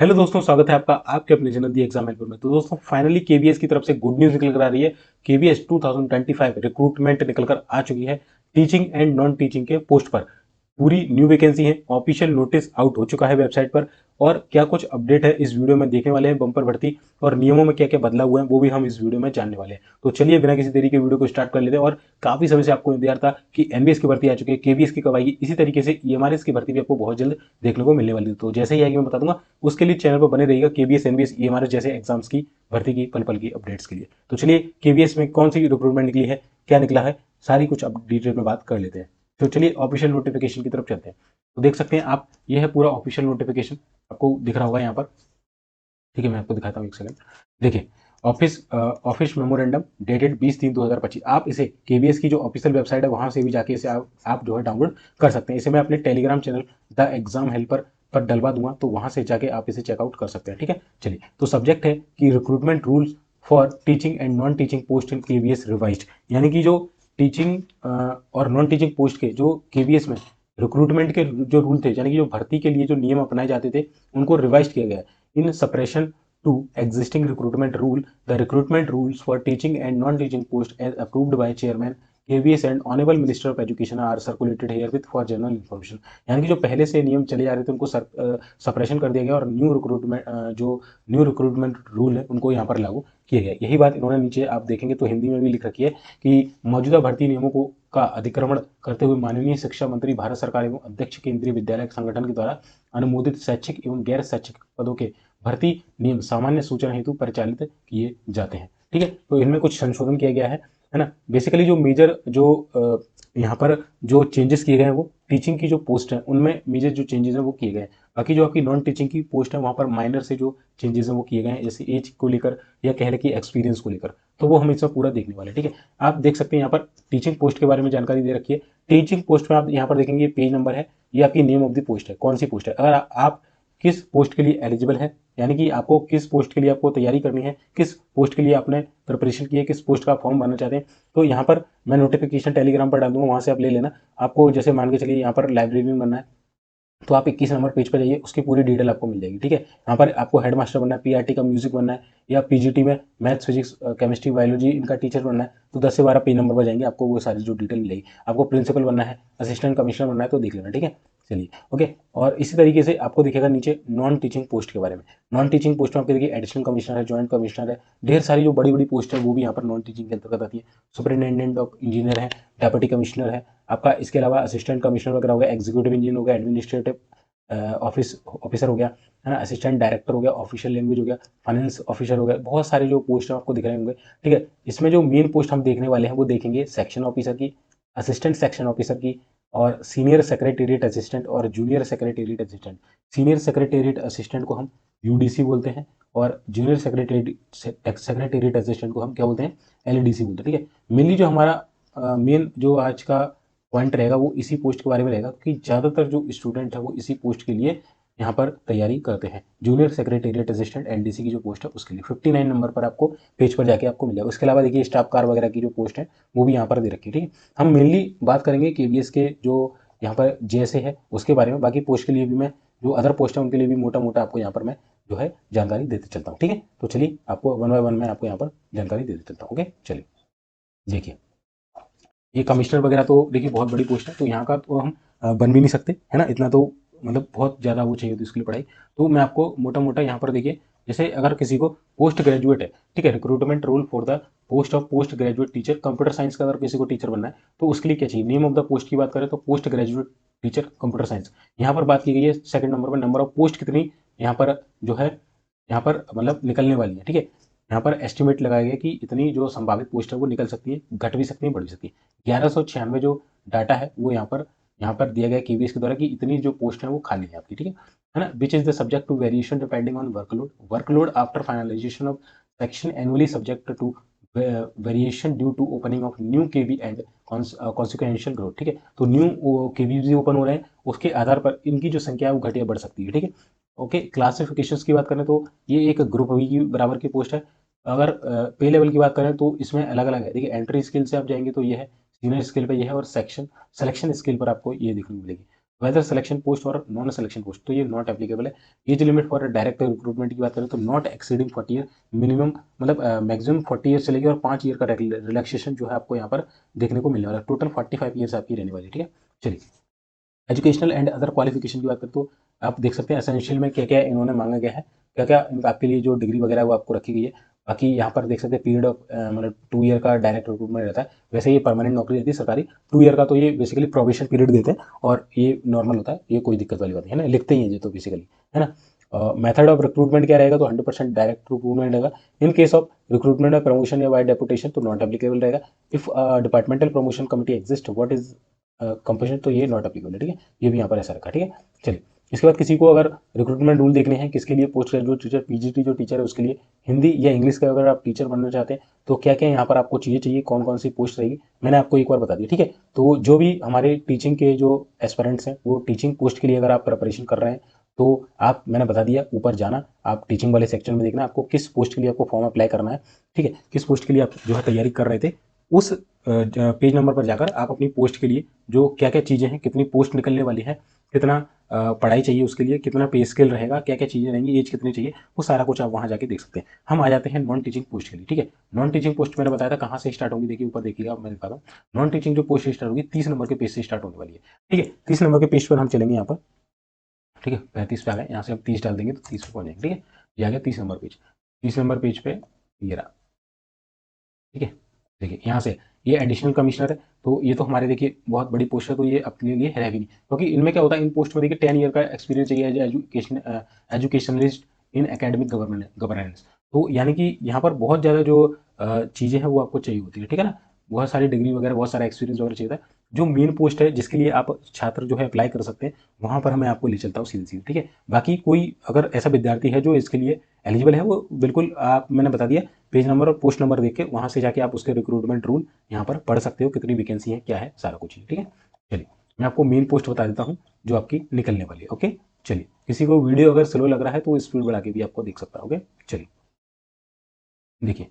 Hello दोस्तों, स्वागत है आपका आपके अपने चैनल दी एग्जाम हेल्पर में। तो दोस्तों फाइनली केवीएस की तरफ से गुड न्यूज निकल कर आ रही है। केवीएस 2025 रिक्रूटमेंट निकल कर आ चुकी है टीचिंग एंड नॉन टीचिंग के पोस्ट पर। पूरी न्यू वैकेंसी है, ऑफिशियल नोटिस आउट हो चुका है वेबसाइट पर। और क्या कुछ अपडेट है इस वीडियो में देखने वाले हैं, बम्पर भर्ती और नियमों में क्या क्या बदलाव हुआ है वो भी हम इस वीडियो में जानने वाले हैं। तो चलिए बिना किसी देरी के वीडियो को स्टार्ट कर लेते हैं। और काफी समय से आपको इंतजार था कि एनबीएस की भर्ती आ चुकी है, केवीएस की कब आएगी, इसी तरीके से ईएमआरएस की भर्ती भी आपको बहुत जल्द देखने को मिलने वाली है। तो जैसे ही आएगी मैं बता दूंगा, उसके लिए चैनल पर बने रहिएगा केबीएस एनबीएस ईएमआरएस जैसे एग्जाम्स की भर्ती की पल पल की अपडेट्स के लिए। तो चलिए केबीएस में कौन सी रिक्रूटमेंट निकली है, क्या निकला है, सारी कुछ अब डिटेल में बात कर लेते हैं। तो चलिए ऑफिशियल नोटिफिकेशन की तरफ चलते हैं। तो देख सकते हैं आप, ये है पूरा ऑफिशियल नोटिफिकेशन, आपको दिख रहा होगा यहाँ पर। ठीक है, मैं आपको दिखाता हूँ, एक सेकंड। देखिए, ऑफिस मेमोरेंडम डेटेड 20/3/2025। आप इसे केबीएस की जो ऑफिशियल वेबसाइट है वहां से भी जाके इसे आप जो है डाउनलोड कर सकते हैं। इसे मैं अपने Telegram channel the exam helper पर डलवा दूंगा, तो वहां से जाके आप इसे चेकआउट कर सकते हैं। ठीक है, चलिए। तो सब्जेक्ट है कि recruitment rules for teaching and non teaching post in KBS revised. यानी कि जो टीचिंग और नॉन टीचिंग पोस्ट के जो केबीएस में रिक्रूटमेंट के जो रूल थे, यानी कि जो भर्ती के लिए जो नियम अपनाए जाते थे, उनको रिवाइज किया गया है। In separation to existing recruitment rule, the recruitment rules for teaching and non-teaching posts as approved by chairman KVS and honorable minister of education are circulated herewith for general information। यानी कि जो पहले से नियम चले जा रहे थे उनको सप्रेशन कर दिया गया और न्यू रिक्रूटमेंट रूल है उनको यहाँ पर लागू किया गया। यही बात इन्होंने नीचे आप देखेंगे तो हिंदी में भी लिख रखी है कि मौजूदा भर्ती नियमों को का अधिक्रमण करते हुए माननीय शिक्षा मंत्री भारत सरकार एवं अध्यक्ष केंद्रीय विद्यालय संगठन के द्वारा अनुमोदित शैक्षिक एवं गैर शैक्षिक पदों के भर्ती नियम सामान्य सूचना हेतु परिचालित किए जाते हैं। ठीक है, तो इनमें कुछ संशोधन किया गया है ना। बेसिकली जो मेजर जो यहाँ पर जो चेंजेस किए गए हैं वो टीचिंग की जो पोस्ट है उनमें मेजर जो चेंजेस हैं वो किए गए हैं। बाकी जो आपकी नॉन टीचिंग की पोस्ट है वहाँ पर माइनर से जो चेंजेस हैं वो किए गए हैं, जैसे एज को लेकर या कह लें कि एक्सपीरियंस को लेकर। तो वो हम इसमें पूरा देखने वाले हैं। ठीक है, आप देख सकते हैं यहाँ पर टीचिंग पोस्ट के बारे में जानकारी दे रखी है। टीचिंग पोस्ट में आप यहाँ पर देखेंगे पेज नंबर है, ये आपकी नेम ऑफ द पोस्ट है, कौन सी पोस्ट है। अगर आप किस पोस्ट के लिए एलिजिबल है, यानी कि आपको किस पोस्ट के लिए आपको तैयारी करनी है, किस पोस्ट के लिए आपने प्रिपरेशन की है, किस पोस्ट का फॉर्म भरना चाहते हैं, तो यहाँ पर मैं नोटिफिकेशन टेलीग्राम पर डाल दूंगा, वहां से आप ले लेना। आपको जैसे मान के चलिए यहाँ पर लाइब्रेरी बनना है, तो आप 21 नंबर पेज पर जाइए, उसकी पूरी डिटेल आपको मिल जाएगी। ठीक है, यहाँ पर आपको हेडमास्टर बनना है, पीआरटी का म्यूजिक बनना है, या पीजीटी में मैथ्स फिजिक्स केमिस्ट्री बायोलॉजी इनका टीचर बनना है, तो 10 से 12 पेज नंबर पर जाएंगे, आपको वो सारी जो डिटेल मिलेगी। आपको प्रिंसिपल बनना है, असिस्टेंट कमिश्नर बनना है, तो देख लेना। ठीक है, चलिए ओके। और इसी तरीके से आपको दिखेगा नीचे नॉन टीचिंग पोस्ट के बारे में। नॉन टीचिंग पोस्ट में आपके देखिए एडिशनल कमिश्नर है, ज्वाइंट कमिश्नर है, ढेर सारी जो बड़ी बड़ी पोस्ट है वो भी यहाँ पर नॉन टीचिंग के अंतर्गत आती है। सुपरिटेंडेंट ऑफ इंजीनियर है, डेप्यूटी कमिश्नर है आपका, इसके अलावा असिस्टेंट कमिश्नर वगैरह हो गया, एग्जीक्यूटिव इंजीनियर हो गया, एडमिनिस्ट्रेटिव ऑफिस ऑफिसर हो गया, है ना, असिस्टेंट डायरेक्टर हो गया, ऑफिशियल लैंग्वेज हो गया, फाइनेंस ऑफिसर हो गया, बहुत सारे जो पोस्ट आपको दिख रहे होंगे। ठीक है, इसमें जो मेन पोस्ट हम देखने वाले हैं वो देखेंगे सेक्शन ऑफिसर की, असिस्टेंट सेक्शन ऑफिसर की, और सीनियर सेक्रेटेरिएट असिस्टेंट और junior secretariat assistant. Senior secretariat assistant को हम यूडीसी बोलते हैं, और जूनियर सेक्रेटेरिएट असिस्टेंट को हम क्या बोलते हैं, एलडीसी बोलते हैं। ठीक है, मेनली जो हमारा मेन जो आज का पॉइंट रहेगा वो इसी पोस्ट के बारे में रहेगा, क्योंकि ज़्यादातर जो स्टूडेंट है वो इसी पोस्ट के लिए यहाँ पर तैयारी करते हैं। जूनियर सेक्रेटेरिएट असिस्टेंट एलडीसी की जो पोस्ट है उसके लिए 59 नंबर पर आपको पेज पर जाके आपको मिल जाएगा। उसके अलावा देखिए स्टाफ कार वगैरह की जो पोस्ट है वो भी यहाँ पर दे रखी है। ठीक है, हम मेनली बात करेंगे केबीएस के जो यहाँ पर जेएसए है उसके बारे में। बाकी पोस्ट के लिए भी मैं जो अदर पोस्ट है उनके लिए भी मोटा मोटा आपको यहाँ पर मैं जो है जानकारी देते चलता हूँ। ठीक है, तो चलिए आपको वन बाय वन मैं आपको यहाँ पर जानकारी देते चलता हूँ। ओके, चलिए देखिए, ये कमिश्नर वगैरह तो देखिए बहुत बड़ी पोस्ट है, तो यहाँ का तो हम बन भी नहीं सकते, है ना, इतना तो मतलब बहुत ज़्यादा वो चाहिए होती है इसके लिए पढ़ाई। तो मैं आपको मोटा मोटा यहाँ पर देखिए, जैसे अगर किसी को पोस्ट ग्रेजुएट है, ठीक है, recruitment rule for the post of post graduate teacher computer science का अगर किसी को टीचर बनना है तो उसके लिए क्या चाहिए। नेम ऑफ द पोस्ट की बात करें तो post graduate teacher computer science यहाँ पर बात की गई है। सेकंड नंबर पर नंबर ऑफ पोस्ट कितनी यहाँ पर जो है यहाँ पर मतलब निकलने वाली है। ठीक है, यहाँ पर एस्टिमेट लगाया गया कि इतनी जो संभावित पोस्ट है वो निकल सकती है, घट भी सकती है, बढ़ भी सकती है। 1196 जो डाटा है वो यहाँ पर दिया गया केबीएस के द्वारा कि इतनी जो पोस्ट है वो खाली है आपकी। ठीक है ना, which is the subject to variation depending on workload after finalization of section annually subject to variation due to opening of new KB and consequential growth. ठीक है, तो न्यू केबी ओपन हो रहे हैं, उसके आधार पर इनकी जो संख्या है वो घट या बढ़ सकती है। ठीक है, ओके। क्लासिफिकेशंस की बात करें तो ये एक ग्रुप बी की बराबर की पोस्ट है। अगर पे लेवल की बात करें तो इसमें अलग अलग है। देखिए, एंट्री स्किल से आप जाएंगे तो ये है, सीनियर स्किल पे ये है, और सेक्शन सिलेक्शन स्किल पर आपको ये देखने को मिलेगी। वेदर सिलेक्शन पोस्ट और नॉन सिलेक्शन पोस्ट, तो ये नॉट एप्लीकेबल है। Age limit for direct recruitment की बात करें तो नॉट एक्सीडिंग 40 ईयर, मिनिमम मतलब मैक्सिमम 40 ईयर चलेगी और 5 ईयर का रिलैक्सेशन जो है आपको यहाँ पर देखने को मिलने वाला है। टोटल 45 ईयर्स आपकी रहने वाली है, ठीक है। चलिए, एजुकेशनल एंड अदर क्वालिफिकेशन की बात करें तो आप देख सकते हैं एसेंशियल में क्या क्या इन्होंने मांगा गया है, क्या क्या आपके लिए जो डिग्री वगैरह है वो आपको रखी गई है। बाकी यहाँ पर देख सकते हैं पीरियड ऑफ मतलब 2 ईयर का डायरेक्ट रिक्रूटमेंट रहता है। वैसे ये परमानेंट नौकरी रहती है सरकारी, 2 ईयर का तो ये बेसिकली प्रोबेशन पीरियड देते हैं और ये नॉर्मल होता है, ये कोई दिक्कत वाली बात नहीं है ना, लिखते ही है ये तो बेसिकली, है ना। मेथड ऑफ रिक्रूटमेंट क्या रहेगा तो 100% डायरेक्ट रिक्रूटमेंट रहेगा। इन केस ऑफ रिक्रूटमेंट और प्रमोशन या बाय डेपुटेशन तो नॉट एप्लीकेबल रहेगा। If departmental promotion committee exist what is compulsion तो ये नॉट एप्लीकेबल है, ठीक है। ये भी यहाँ पर ऐसा रखा, ठीक है। चलिए, इसके बाद किसी को अगर रिक्रूटमेंट रूल देखने हैं किसके लिए, पोस्ट ग्रेजुएट टीचर, पीजीटी जो टीचर है उसके लिए, हिंदी या इंग्लिश का अगर आप टीचर बनना चाहते हैं तो क्या क्या यहाँ पर आपको चाहिए, कौन कौन सी पोस्ट रहेगी, मैंने आपको एक बार बता दिया, ठीक है। तो जो भी हमारे टीचिंग के जो एस्पिरेंट्स हैं वो टीचिंग पोस्ट के लिए अगर आप प्रिपरेशन कर रहे हैं तो आप, मैंने बता दिया, ऊपर जाना, आप टीचिंग वाले सेक्शन में देखना आपको किस पोस्ट के लिए आपको फॉर्म अप्लाई करना है, ठीक है। किस पोस्ट के लिए आप जो है तैयारी कर रहे थे, उस पेज नंबर पर जाकर आप अपनी पोस्ट के लिए जो क्या क्या चीज़ें हैं, कितनी पोस्ट निकलने वाली है, कितना पढ़ाई चाहिए उसके लिए, कितना पे स्केल रहेगा, क्या क्या चीज़ें रहेंगी, एज कितनी चाहिए, वो सारा कुछ आप वहाँ जाके देख सकते हैं। हम आ जाते हैं नॉन टीचिंग पोस्ट के लिए, ठीक है। नॉन टीचिंग पोस्ट मैंने बताया था कहाँ से स्टार्ट होगी, देखिए ऊपर देखिएगा, मैं दिखाता हूँ। नॉन टीचिंग जो पोस्ट स्टार्ट होगी 30 नंबर के पेज से स्टार्ट होने वाली है, ठीक है। 30 नंबर के पेज पर हम चलेंगे यहाँ पर, ठीक है। 35 पे आ गए, यहाँ से हम 30 डाल देंगे तो 30 पे पहुँच जाएंगे, ठीक है। ये आ गया 30 नंबर पेज। 30 नंबर पेज पे ये रहा, ठीक है। देखिए यहाँ से ये एडिशनल कमिश्नर है, तो ये तो हमारे देखिए बहुत बड़ी पोस्ट है, तो ये अपने लिए है भी नहीं, क्योंकि इनमें क्या होता है, इन पोस्ट में देखिए 10 ईयर का एक्सपीरियंस चाहिए as educationalist in academic governance. तो यानी कि यहाँ पर बहुत ज़्यादा जो चीज़ें हैं वो आपको चाहिए होती है, ठीक है ना। बहुत सारी डिग्री वगैरह, बहुत सारा एक्सपीरियंस वगैरह चाहिए था। जो मेन पोस्ट है जिसके लिए आप छात्र जो है अप्लाई कर सकते हैं, वहाँ पर मैं आपको ले चलता हूँ सीधी सीधी, ठीक है। बाकी कोई अगर ऐसा विद्यार्थी है जो इसके लिए एलिजिबल है, वो बिल्कुल आप, मैंने बता दिया, पेज नंबर और पोस्ट नंबर देख के वहाँ से जाके आप उसके रिक्रूटमेंट रूल यहाँ पर पढ़ सकते हो, कितनी वैकेंसी है, क्या है, सारा कुछ ही, ठीक है। चलिए, मैं आपको मेन पोस्ट बता देता हूँ जो आपकी निकलने वाली है, ओके। चलिए, किसी को वीडियो अगर स्लो लग रहा है तो स्पीड बढ़ा के भी आपको देख सकता है, ओके। चलिए, देखिए,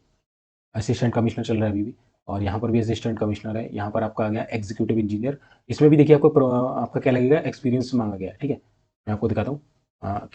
असिस्टेंट कमिश्नर चल रहा है अभी भी, और यहाँ पर भी असिस्टेंट कमिश्नर है। यहाँ पर आपका आ गया एग्जीक्यूटिव इंजीनियर। इसमें भी देखिए आपको आपका क्या लगेगा, एक्सपीरियंस मांगा गया है, ठीक है। मैं आपको दिखाता हूँ,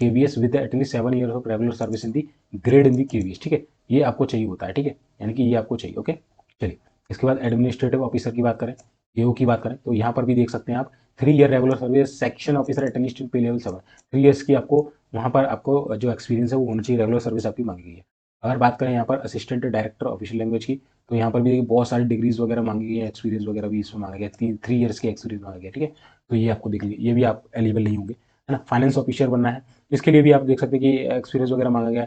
KVS with at least 7 year of regular service in the grade in the KVS, ठीक है। ये आपको चाहिए होता है, ठीक है, यानी कि ये आपको चाहिए, ओके। चलिए, इसके बाद एडमिनिस्ट्रेटिव ऑफिसर की बात करें, AO की बात करें तो यहाँ पर भी देख सकते हैं आप 3 year regular service section officer at least पे लेवल 7, 3 ईयर्स की आपको वहाँ पर आपको जो एक्सपीरियंस है वो होना चाहिए, रेगुलर सर्विस आपकी मांगी गई है। अगर बात करें यहाँ पर असिस्टेंट डायरेक्टर ऑफिशियल लैंग्वेज की, तो यहाँ पर भी बहुत सारी डिग्रीज वगैरह मांगी गई है, एक्सपीरियंस वगैरह भी इसमें मांगा गया, 3 ईयर्स के एक्सपीरियंस मांगा गया, ठीक है। तो ये आपको देख लीजिए, ये भी आप एलिजिबल नहीं होंगे, है ना। फाइनेंस ऑफिसर बनना है, इसके लिए भी आप देख सकते हैं कि एक्सपीरियंस वगैरह मांगा गया,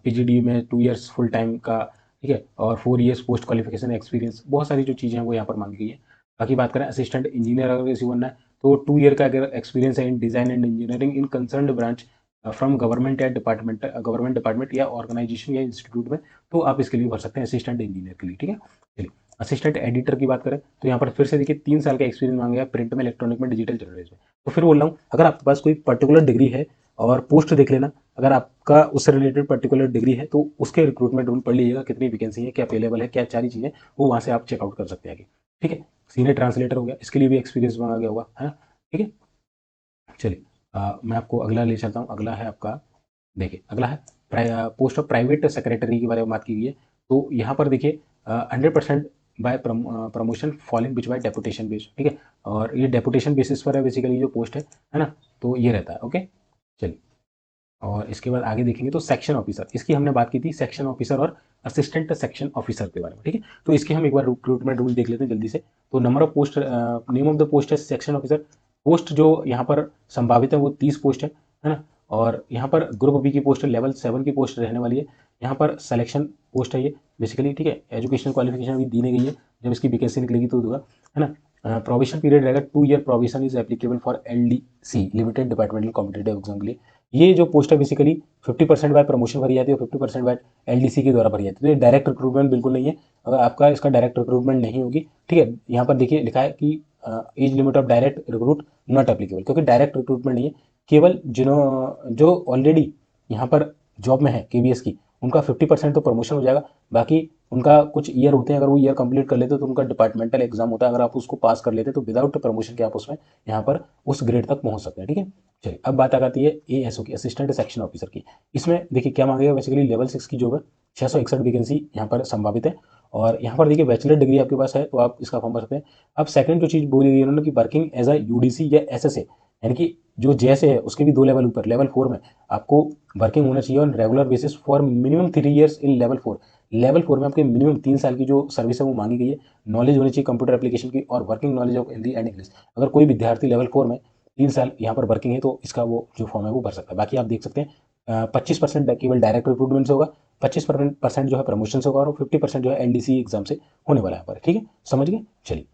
PGD में 2 ईयर्स फुल टाइम का, ठीक है, और 4 ईयर्स पोस्ट क्वालिफिकेशन एक्सपीरियंस, बहुत सारी जो चीज़ें हैं वो यहाँ पर मांगी गई है। बाकी बात करें असिस्टेंट इंजीनियर अगर किसी बनना है तो 2 ईयर का अगर एक्सपीरियंस है in design and engineering in concern branch from government department या ऑर्गेनाइजेशन या इंस्टीट्यूट में, तो आप इसके लिए भर सकते हैं असिस्टेंट इंजीनियर के लिए, ठीक है। चलिए, असिस्टेंट एडिटर की बात करें तो यहाँ पर फिर से देखिए 3 साल का एक्सपीरियंस मांगा गया, प्रिंट में, इलेक्ट्रॉनिक में, डिजिटल जर्नलिज्म में। तो फिर बोल रहा हूँ, अगर आपके पास कोई पर्टिकुलर डिग्री है और पोस्ट देख लेना, अगर आपका उससे रिलेटेड पर्टिकुलर डिग्री है तो उसके रिक्रूटमेंट रूल पढ़ लीजिएगा, कितनी वैकेंसी है, क्या अवेलेबल है, क्या सारी चीज़ें, वो वहाँ से आप चेकआउट कर सकते हैं आगे, ठीक है। सीनियर ट्रांसलेटर हो गया, इसके लिए भी एक्सपीरियंस मांगा गया होगा, है ना, ठीक है। चलिए, मैं आपको अगला ले चलता हूँ। अगला है आपका, देखिए अगला है पोस्ट ऑफ प्राइवेट सेक्रेटरी के बारे में बात की गई है। तो यहाँ पर देखिए 100% by promotion following which by deputation base, ठीक है। और ये डेपुटेशन बेसिस पर है बेसिकली जो पोस्ट है ना, तो ये रहता है, ओके। चलिए, और इसके बाद आगे देखेंगे तो सेक्शन ऑफिसर, इसकी हमने बात की थी, सेक्शन ऑफिसर और असिस्टेंट सेक्शन ऑफिसर के बारे में, ठीक है। तो इसके हम एक बार रिक्रूटमेंट रूल देख लेते हैं जल्दी से। तो number of post, name of the post है सेक्शन ऑफिसर। पोस्ट जो यहाँ पर संभावित है वो 30 पोस्ट है ना। और यहाँ पर ग्रुप बी की पोस्ट है, लेवल 7 की पोस्ट रहने वाली है। यहाँ पर सिलेक्शन पोस्ट है ये बेसिकली, ठीक है। एजुकेशनल क्वालिफिकेशन अभी दी नहीं गई है, जब इसकी वैकेंसी निकलेगी तो होगा, है ना। प्रोविजन पीरियड रहेगा 2 year, provision is applicable for LDC limited departmental competitive exam के लिए। ये जो पोस्ट है बेसिकली 50% बाय प्रमोशन भरी जाती है और 50% बाय LDC के द्वारा भरी जाती है। तो ये डायरेक्ट रिक्रूटमेंट बिल्कुल नहीं है, अगर आपका इसका डायरेक्ट रिक्रूटमेंट नहीं होगी, ठीक है। यहाँ पर देखिए लिखा है कि age limit of direct recruit not applicable, क्योंकि डायरेक्ट रिक्रूटमेंट नहीं है, केवल जिन्हों जो ऑलरेडी यहाँ पर जॉब में है KVS की, उनका 50% तो प्रमोशन हो जाएगा, बाकी उनका कुछ ईयर होते हैं, अगर वो ईयर कंप्लीट कर लेते तो उनका डिपार्टमेंटल एग्जाम होता है, अगर आप उसको पास कर लेते तो विदाउट प्रमोशन के आप उसमें यहाँ पर उस ग्रेड तक पहुंच सकते हैं। ठीक है, चलिए अब बात आ जाती है ASO की, असिस्टेंट सेक्शन ऑफिसर की। इसमें देखिए क्या मांगेगा, बेसिकली लेवल 6 की जॉब है, 661 वैकेंसी यहाँ पर संभावित है, और यहाँ पर देखिए बैचलर डिग्री आपके पास है तो आप इसका फॉर्म भर सकते हैं। अब सेकंड जो चीज़ बोली गई उन्होंने कि वर्किंग एज अ UDC या SSA, यानी कि जो JSA है उसके भी 2 लेवल ऊपर, लेवल 4 में आपको वर्किंग होना चाहिए on regular basis for minimum 3 years in level 4। Level 4 में आपके मिनिमम 3 साल की जो सर्विस है वो मांगी गई है। नॉलेज होनी चाहिए कंप्यूटर एप्लीकेशन की और working knowledge of Hindi and English. अगर कोई विद्यार्थी लेवल 4 में 3 साल यहाँ पर वर्किंग है तो इसका वो जो फॉर्म है वो भर सकता है। बाकी आप देख सकते हैं 25% केवल डायरेक्ट रिक्रूटमेंट से होगा, 25% जो है प्रमोशन से होगा, और 50% जो है LDC एग्जाम से होने वाला है यहाँ पर। ठीक है, समझ गए। चलिए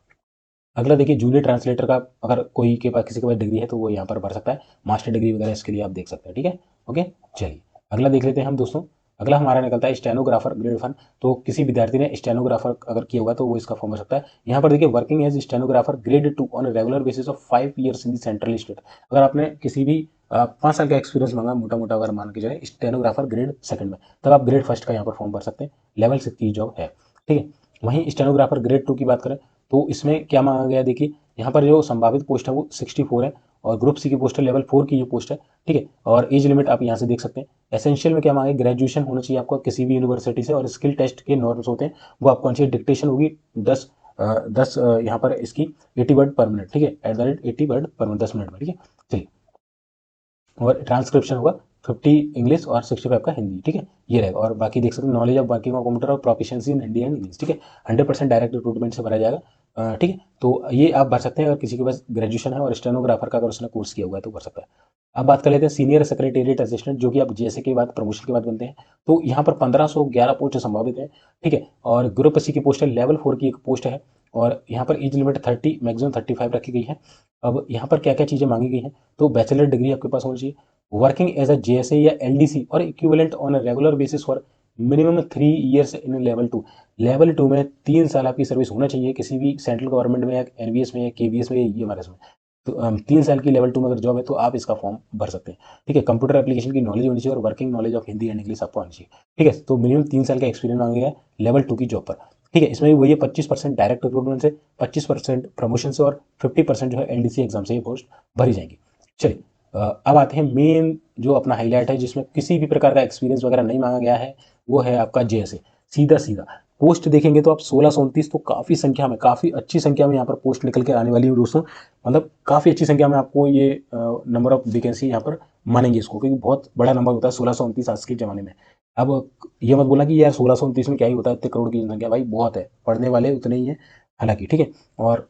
अगला देखिए, जूनियर ट्रांसलेटर का अगर कोई के पास किसी के पास डिग्री है तो वो यहाँ पर भर सकता है, मास्टर डिग्री वगैरह इसके लिए आप देख सकते हैं। ठीक है, ओके। चलिए अगला देख लेते हैं हम दोस्तों। अगला हमारा निकलता है स्टेनोग्राफर ग्रेड 1। तो किसी विद्यार्थी ने स्टेनोग्राफर अगर किया होगा तो वो इसका फॉर्म भर सकता है। यहाँ पर देखिए, working as stenographer grade 2 on regular basis of 5 years in the central state. अगर आपने किसी भी 5 साल का एक्सपीरियंस मांगा मोटा मोटा, अगर मान के जाए स्टेनोग्राफर ग्रेड 2 में, तब आप ग्रेड 1 का यहाँ पर फॉर्म भर सकते हैं। लेवल 6 की जॉब है। ठीक है, वहीं स्टेनोग्राफर ग्रेड 2 की बात करें तो इसमें क्या मांगा गया, देखिए यहाँ पर जो संभावित पोस्ट है वो 64 है, और ग्रुप सी की पोस्ट है, लेवल 4 की ये पोस्ट है। ठीक है, और एज लिमिट आप यहाँ से देख सकते हैं। एसेंशियल में क्या मांगे, ग्रेजुएशन होना चाहिए आपको किसी भी यूनिवर्सिटी से, और स्किल टेस्ट के नॉर्म्स होते हैं वो आपको आनी चाहिए। डिक्टेशन होगी 10 यहाँ पर इसकी 80 वर्ड पर मिनट। ठीक है, @ 80 वर्ड पर मिनट, 10 मिनट में। ठीक है, चलिए, और ट्रांसक्रिप्शन होगा 50 इंग्लिश और 65 का हिंदी। ठीक है, ये रहेगा। और बाकी देख सकते हैं knowledge of working of computer और proficiency in Hindi and English. ठीक है, 100% डायरेक्ट रिक्रूटमेंट से भरा जाएगा। ठीक है, तो ये आप भर सकते हैं अगर किसी के पास ग्रेजुएशन है और स्टेनोग्राफर का अगर उसने कोर्स किया हुआ है तो भर सकता है। अब बात कर लेते हैं सीनियर सेक्रेटेरिएट असिस्टेंट, जो कि आप JSA के बाद प्रमोशन के बाद बनते हैं। तो यहाँ पर 1511 पोस्ट संभावित है। ठीक है, और ग्रुप सी की पोस्ट है, लेवल 4 की एक पोस्ट है, और यहाँ पर एज लिमिट 30 मैक्सिमम 35 रखी गई है। अब यहाँ पर क्या क्या चीज़ें मांगी गई हैं, तो बैचलर डिग्री आपके पास होनी चाहिए, वर्किंग एज अ JSA या LDC और equivalent on a regular basis for minimum 3 years in level 2। Level 2 में 3 साल आपकी सर्विस होना चाहिए किसी भी सेंट्रल गवर्नमेंट में या NVS में या KVS में या EMRS में। तो 3 साल की लेवल 2 में अगर जॉब है तो आप इसका फॉर्म भर सकते हैं। ठीक है, कंप्यूटर एप्लीकेशन की नॉलेज होनी चाहिए और working knowledge of Hindi and English आपको आनी चाहिए। ठीक है, तो मिनिमम 3 साल का एक्सपीरियंस मांगा गया है लेवल 2 की जॉब पर। ठीक है, इसमें भी वही है, 25% डायरेक्ट रिक्रूटमेंट से, 25% प्रमोशन से, और 50% जो है LDC एग्जाम से ये पोस्ट भरी जाएंगी। चलिए अब आते हैं मेन जो अपना हाईलाइट है, जिसमें किसी भी प्रकार का एक्सपीरियंस वगैरह नहीं मांगा गया है, वो है आपका JSA। सीधा सीधा पोस्ट देखेंगे तो आप 1629, तो काफ़ी संख्या में, काफ़ी अच्छी संख्या में यहाँ पर पोस्ट निकल के आने वाली है दोस्तों। मतलब काफ़ी अच्छी संख्या में आपको ये नंबर ऑफ वैकेंसी यहाँ पर मानेंगे इसको, क्योंकि बहुत बड़ा नंबर होता है 1629 आज के ज़माने में। अब ये मत बोला कि यार 1629 में क्या ही होता है, इतने करोड़ की जनसंख्या, भाई बहुत है, पढ़ने वाले उतने ही हैं हालांकि। ठीक है, और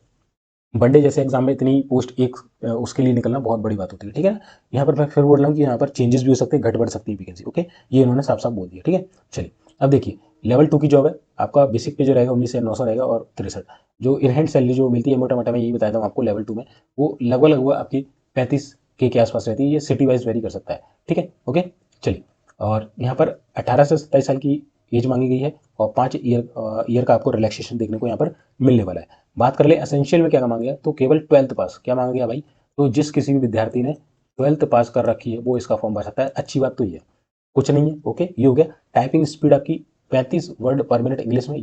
वनडे जैसे एग्जाम में इतनी पोस्ट एक उसके लिए निकलना बहुत बड़ी बात होती है। ठीक है ना, यहाँ पर मैं फिर बोल रहा हूँ कि यहाँ पर चेंजेस भी हो सकते हैं, घट बढ़ सकती है वैकेंसी। ओके, ये इन्होंने साफ साफ बोल दिया। ठीक है, चलिए अब देखिए, लेवल 2 की जॉब है, आपका बेसिक पे जो रहेगा 19,900 रहेगा, और 63 जो इनहैंड सैलरी जो मिलती है मोटा मोटा मैं यही बताया था आपको लेवल 2 में, वो लगभग आपकी 35 के आसपास रहती है। ये सिटी वाइज वेरी कर सकता है। ठीक है, ओके। चलिए, और यहाँ पर 18 से 27 साल की एज मांगी गई है, और 5 ईयर का आपको रिलैक्सेशन देखने को यहाँ पर मिलने वाला है। बात कर ले एसेंशियल में क्या मांगा गया, तो केवल 12th पास। क्या मांगा गया भाई, तो जिस किसी भी विद्यार्थी ने 12th पास कर रखी है वो इसका फॉर्म भर सकता है। अच्छी बात तो ये है, कुछ नहीं है। ओके, ये हो गया। टाइपिंग स्पीड आपकी 35 वर्ड पर मिनट इंग्लिश में,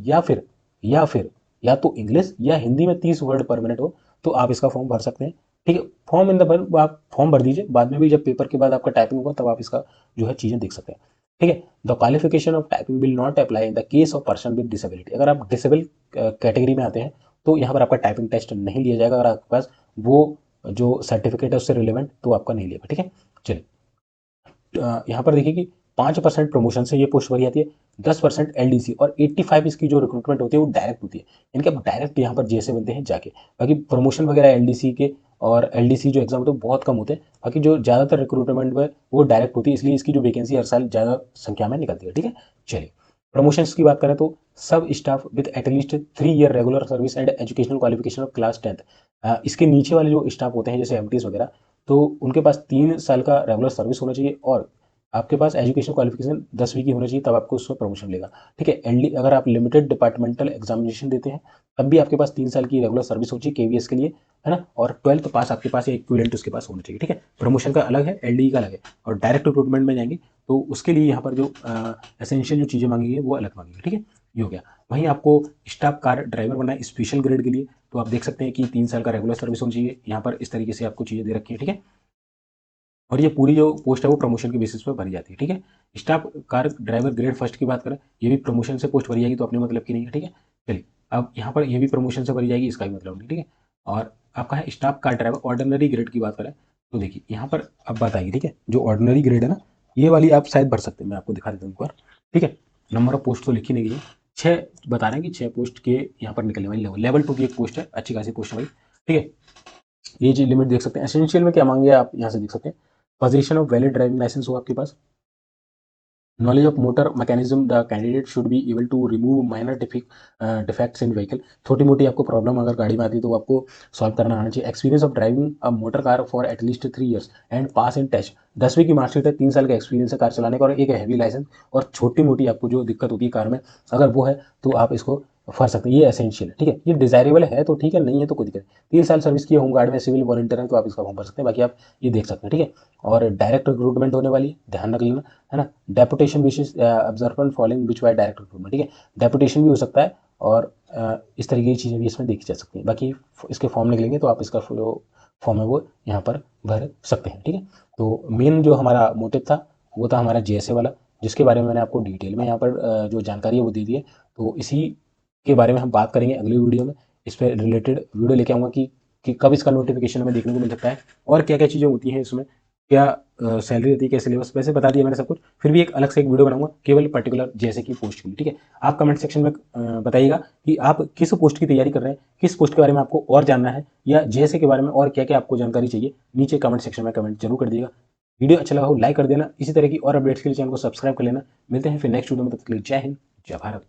या तो इंग्लिश या हिंदी में 30 वर्ड पर मिनट हो, तो आप इसका फॉर्म भर सकते हैं। ठीक है, फॉर्म इन द भर, आप फॉर्म भर दीजिए, बाद में भी जब पेपर के बाद आपका टाइपिंग होगा तब आप इसका जो है चीज़ें देख सकते हैं। ठीक है, the qualification of typing will not apply in the case of person with disability. अगर आप डिसेबल कैटेगरी में आते हैं तो यहाँ पर आपका टाइपिंग टेस्ट नहीं लिया जाएगा, अगर आपके पास वो जो सर्टिफिकेट है उससे रिलेवेंट तो आपका नहीं लिया। ठीक है, चलिए यहाँ पर देखिए कि 5% प्रमोशन से ये पोस्ट भरी जाती है, 10% LDC, और 85 इसकी जो रिक्रूटमेंट होती है वो डायरेक्ट होती है, यानी कि आप डायरेक्ट यहाँ पर JSA बनते हैं जाके। बाकी प्रमोशन वगैरह LDC के और LDC जो एग्जाम होते हैं बहुत कम होते हैं। बाकी जो ज़्यादातर रिक्रूटमेंट है वो डायरेक्ट होती है, इसलिए इसकी जो वैकेंसी हर साल ज़्यादा संख्या में निकलती है। ठीक है, चलिए प्रमोशंस की बात करें तो सब staff with at least 3 year regular service and educational qualification of class 10th। इसके नीचे वाले जो स्टाफ होते हैं जैसे MTs वगैरह, तो उनके पास 3 साल का रेगुलर सर्विस होना चाहिए, और आपके पास एजुकेशन क्वालिफिकेशन 10वीं की होनी चाहिए, तब आपको उसमें प्रमोशन मिलेगा। ठीक है, LD अगर आप लिमिटेड डिपार्टमेंटल एग्जामिनेशन देते हैं तब भी आपके पास 3 साल की रेगुलर सर्विस होनी चाहिए KVS के लिए, है ना, और 12th पास आपके पास या इक्विवेलेंट उसके पास होना चाहिए। ठीक है, प्रमोशन का अलग है, LD का अलग है, और डायरेक्ट रिक्रूटमेंट में जाएंगे तो उसके लिए यहाँ पर जो एसेंशियल जो चीज़ें मांगी है वो अलग मांगी है, ठीक है, ये हो गया। वहीं आपको स्टाफ कार ड्राइवर बनना है स्पेशल ग्रेड के लिए, तो आप देख सकते हैं कि 3 साल का रेगुलर सर्विस होनी चाहिए, यहाँ पर इस तरीके से आपको चीज़ें दे रखी है, ठीक है। और ये पूरी जो पोस्ट है वो प्रमोशन के बेसिस पर भरी जाती है, ठीक है। Staff car driver grade first की बात करें, ये भी प्रमोशन से पोस्ट भरी जाएगी, तो अपने मतलब की नहीं है, ठीक है। चलिए अब यहाँ पर ये भी प्रमोशन से भरी जाएगी, इसका भी मतलब नहीं, ठीक है। और आपका है staff car driver ordinary grade की बात करें, तो देखिए यहाँ पर अब बात आएगी, ठीक है। जो ऑर्डिनरी ग्रेड है ना, ये वाली आप शायद भर सकते हैं, मैं आपको दिखा देता हूँ एक बार, ठीक है। नंबर ऑफ पोस्ट तो लिखी नहीं गई है, 6 बता रहे हैं कि 6 पोस्ट के यहाँ पर निकलने वाली लेवल 2 की एक पोस्ट है, अच्छी खासी पोस्ट है भाई, ठीक है। ये चीज लिमिट देख सकते हैं। एसेंशियल में क्या मांगे आप यहाँ से देख सकते हैं, position of valid driving licence हो आपके पास, knowledge of motor mechanism, the candidate should be able to remove minor defects in vehicle, छोटी मोटी आपको प्रॉब्लम अगर गाड़ी में आती है तो आपको सॉल्व करना आना चाहिए। Experience of driving a motor car for at least 3 years and pass in test, 10वीं की मार्कशीट है, 3 साल का एक्सपीरियंस है कार चलाने का, और एक हैवी लाइसेंस, और छोटी मोटी आपको जो दिक्कत होती है कार में अगर वो है तो आप इसको भर सकते हैं, ये एसेंशियल है, ठीक है। ये डिजायरेबल है तो ठीक है, नहीं है तो कोई दिक्कत नहीं। 3 साल सर्विस किया होमगार्ड में, सिविल वॉलंटियर है तो आप इसका फॉर्म भर सकते हैं, बाकी आप ये देख सकते हैं, ठीक है। और डायरेक्ट रिक्रूटमेंट होने वाली है, ध्यान रख लेना, है ना। Deputation basis observer following which bye direct recruitment, ठीक है। डेपुटेशन भी हो सकता है, और इस तरीके की चीज़ें भी इसमें देखी जा सकती हैं। बाकी इसके फॉर्म निकलेंगे तो आप इसका जो फॉर्म है वो यहाँ पर भर सकते हैं, ठीक है। तो मेन जो हमारा मोटिव था वो था हमारा JSA वाला, जिसके बारे में मैंने आपको डिटेल में यहाँ पर जो जानकारी है वो दे दी है। तो इसी के बारे में हम बात करेंगे अगली वीडियो में, इस पर रिलेटेड वीडियो लेके आऊँगा कि कब इसका नोटिफिकेशन हमें देखने को मिल सकता है, और क्या क्या चीज़ें होती हैं इसमें, क्या सैलरी रहती है, क्या सिलेबस, वैसे बता दिया मैंने सब कुछ। फिर भी एक अलग से एक वीडियो बनाऊंगा केवल पर्टिकुलर JSA की पोस्ट के लिए, ठीक है। आप कमेंट सेक्शन में बताइएगा कि आप किस पोस्ट की तैयारी कर रहे हैं, किस पोस्ट के बारे में आपको और जानना है, या JSA के बारे में और क्या क्या आपको जानकारी चाहिए, नीचे कमेंट सेक्शन में कमेंट जरूर कर दिएगा। वीडियो अच्छा लगा हो लाइक कर देना, इसी तरह की और अपडेट्स के लिए चैनल को सब्सक्राइब कर लेना। मिलते हैं फिर नेक्स्ट वीडियो में, तब तक के लिए जय हिंद, जय भारत।